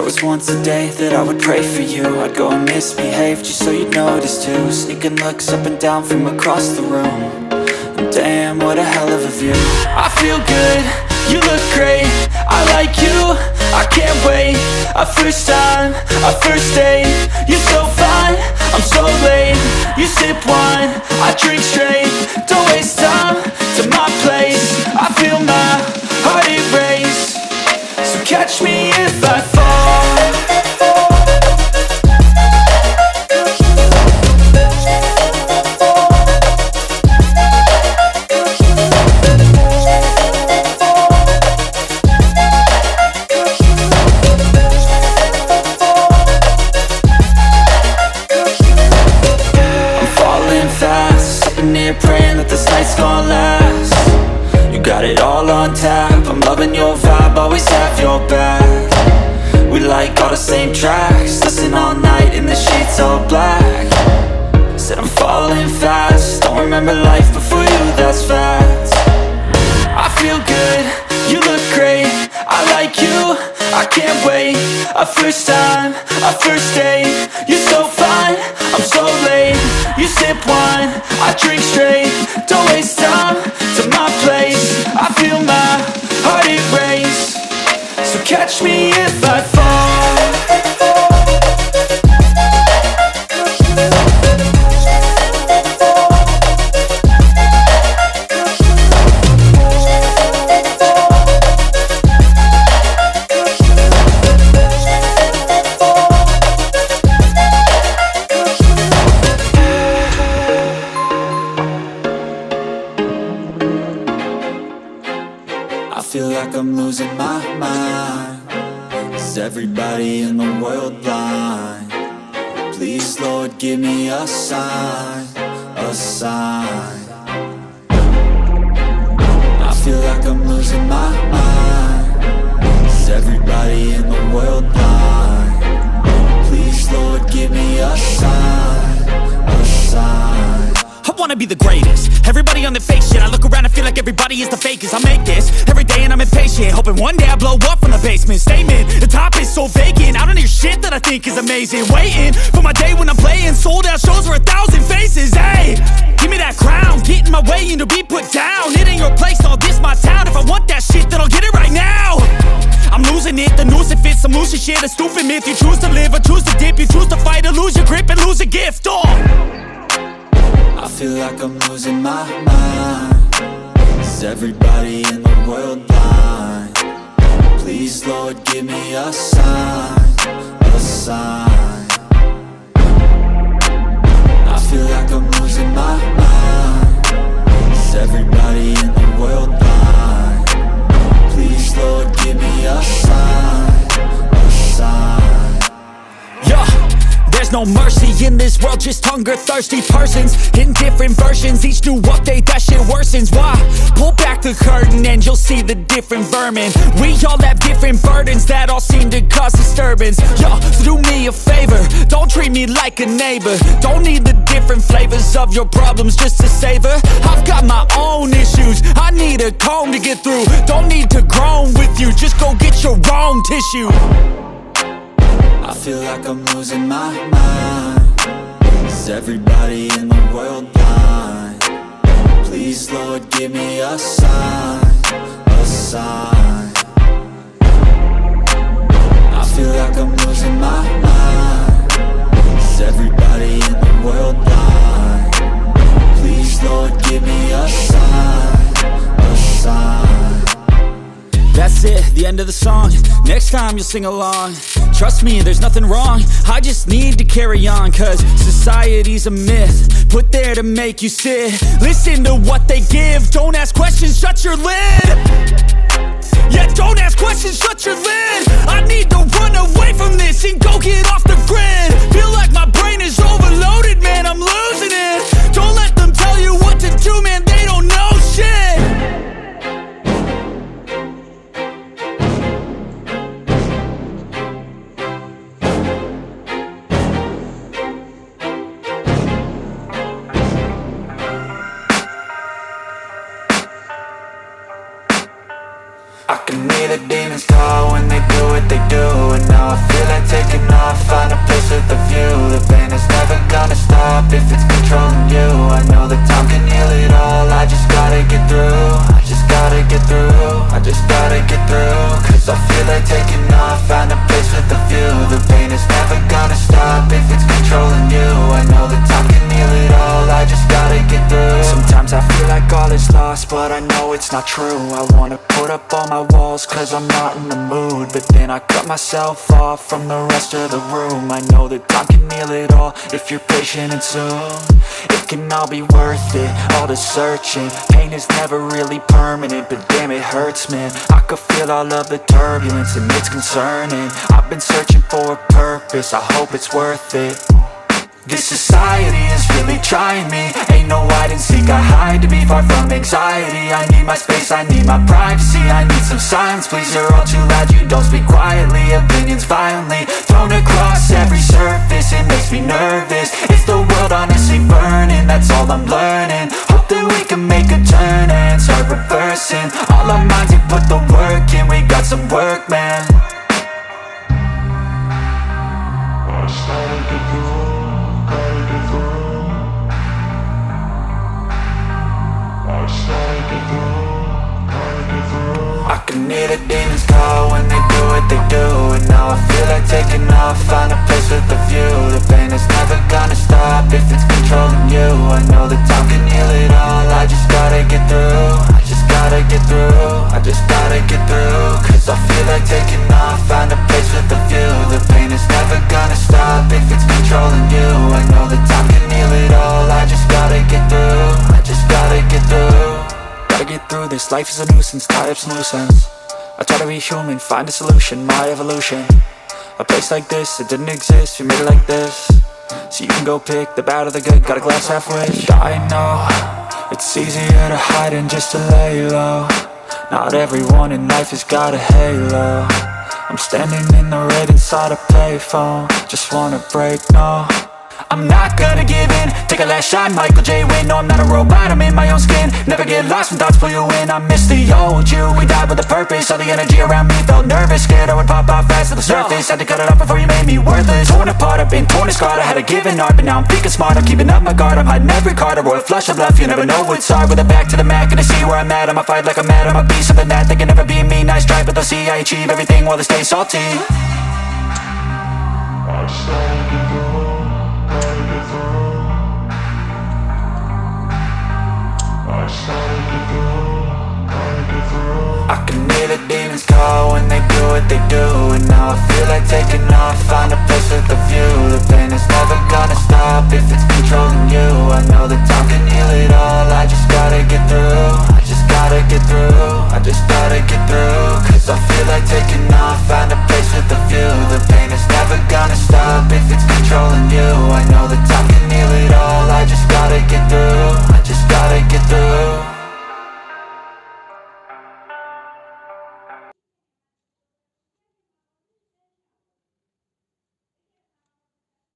was once a day that I would pray for you. I'd go and misbehave just so you'd notice too. Sneaking looks up and down from across the room. And damn, what a hell of a view. I feel good, you look great, I like you, I can't wait. A first time, a first date, you're so fine, I'm so late. You sip wine, I drink straight. Don't waste time to my place. I feel my heart erase. So catch me if I fall. Praying that this night's gonna last. You got it all on tap, I'm loving your vibe, always have your back. We like all the same tracks, listen all night in the sheets all black. Said I'm falling fast, don't remember life before you, that's fact. I feel good, you look great, I like you, I can't wait. A first time, a first date, you're so fine, I'm so late. You sip wine, I drink straight. Don't waste time to my place. I feel my heart erase. So catch me if I fall. I feel like I'm losing my mind. Is everybody in the world blind? Please, Lord, give me a sign, a sign. I feel like I'm losing my mind. Is everybody in the world blind? Please, Lord, give me a sign, a sign. I wanna be the greatest. Everybody on the fake shit. I look around and feel like everybody is the fakest. I make this every day and I'm impatient, hoping one day I blow up from the basement. Statement, the top is so vacant, I don't hear shit that I think is amazing. Waiting for my day when I'm playing sold out shows for 1,000 faces. Hey, give me that crown, get in my way and to be put down. It ain't your place, no, this my town. If I want that shit, then I'll get it right now. I'm losing it, the noose it fits, I'm losing shit. A stupid myth, you choose to live or choose to dip. You choose to fight or lose your grip and lose a gift. I feel like I'm losing my mind. Is everybody in the world blind? Please, Lord, give me a sign, a sign. I feel like I'm losing my mind. Is everybody in the world blind? Please, Lord, give me a sign, a sign. Yeah. There's no mercy in this world, just hunger-thirsty persons in different versions. Each new update, that shit worsens. Why? Pull back the curtain and you'll see the different vermin. We all have different burdens that all seem to cause disturbance. Yo, so do me a favor, don't treat me like a neighbor. Don't need the different flavors of your problems just to savor. I've got my own issues, I need a comb to get through. Don't need to groan with you, just go get your own tissue. I feel like I'm losing my mind. Is everybody in the world blind? Please, Lord, give me a sign, a sign. I feel like I'm losing my mind. Is everybody in the world blind? Please, Lord, give me a sign, a sign. That's it, the end of the song. Next time you'll sing along. Trust me, there's nothing wrong, I just need to carry on. Cause society's a myth, put there to make you sit. Listen to what they give, don't ask questions, shut your lid. Yeah, don't ask questions, shut your lid. I need to run away from this and go get off the grid. Feel like my brain is overloaded, man, I'm losing it. Don't let them tell you what to do, man, they don't know shit. I can hear hear the demons call when they do what they do. And now I feel like taking off, find a place with a view. The pain is never gonna stop if it's controlling you. I know that time can heal it all, I just gotta get through. I just gotta get through, I just gotta get through. Cause I feel like taking off, find a place with a view. The pain is never gonna stop if it's controlling you. I know that time can heal it all, I just gotta get through. Sometimes I feel like all is lost, but I know it's not true. I wanna put up all my walls cause I'm not in the mood, but then I cut myself off from the rest of the room. I know that time can heal it all if you're patient and soon. It can all be worth it, all the searching. Pain is never really permanent, but damn it hurts, man. I could feel all of the turbulence and it's concerning. I've been searching for a purpose, I hope it's worth it. This society is really trying me. Ain't no hide and seek, I hide to be far from anxiety. I need my space, I need my privacy. I need some silence, please, you're all too loud. You don't speak quietly, opinions violently thrown across every surface. It makes me nervous, it's the world honestly burning. That's all I'm learning, hope that we can make a turn and start reversing. All our minds and put the work in, we got some work, man. I can hear the demons call when they do what they do. And now I feel like taking off, find a place with a view. The pain is never gonna stop if it's controlling you. I know that time can heal it all, I just gotta get through. I just gotta get through, I just gotta get through. Cause I feel like taking off, find a place with a view. The pain is never gonna stop if it's controlling you. I know that time can heal it all, I just gotta get through. I just gotta get through. Gotta get through this, life is a nuisance, tie up some loose ends. I try to be human, find a solution, my evolution. A place like this, it didn't exist, we made it like this. So you can go pick the bad or the good, got a glass halfway. I know, it's easier to hide than just to lay low. Not everyone in life has got a halo. I'm standing in the red inside a payphone, just wanna break, no. I'm not gonna give in, take a last shot, Michael J. Win. No, I'm not a robot, I'm in my own skin. Never get lost when thoughts pull you in. I miss the old you, we died with a purpose. All the energy around me felt nervous, scared I would pop off fast to the surface. Had to cut it off before you made me worthless. Torn apart, I've been torn and scarred. I had a given art, but now I'm thinking smart. I'm keeping up my guard, I'm hiding every card. A royal flush of left, you never know what's hard. With a back to the mat, gonna see where I'm at. I'ma fight like I'm mad, I'ma be something that they can never be me. Nice try, but they'll see I achieve everything while they stay salty. I can hear the demons call when they do what they do. And now I feel like taking off, find a place with a view.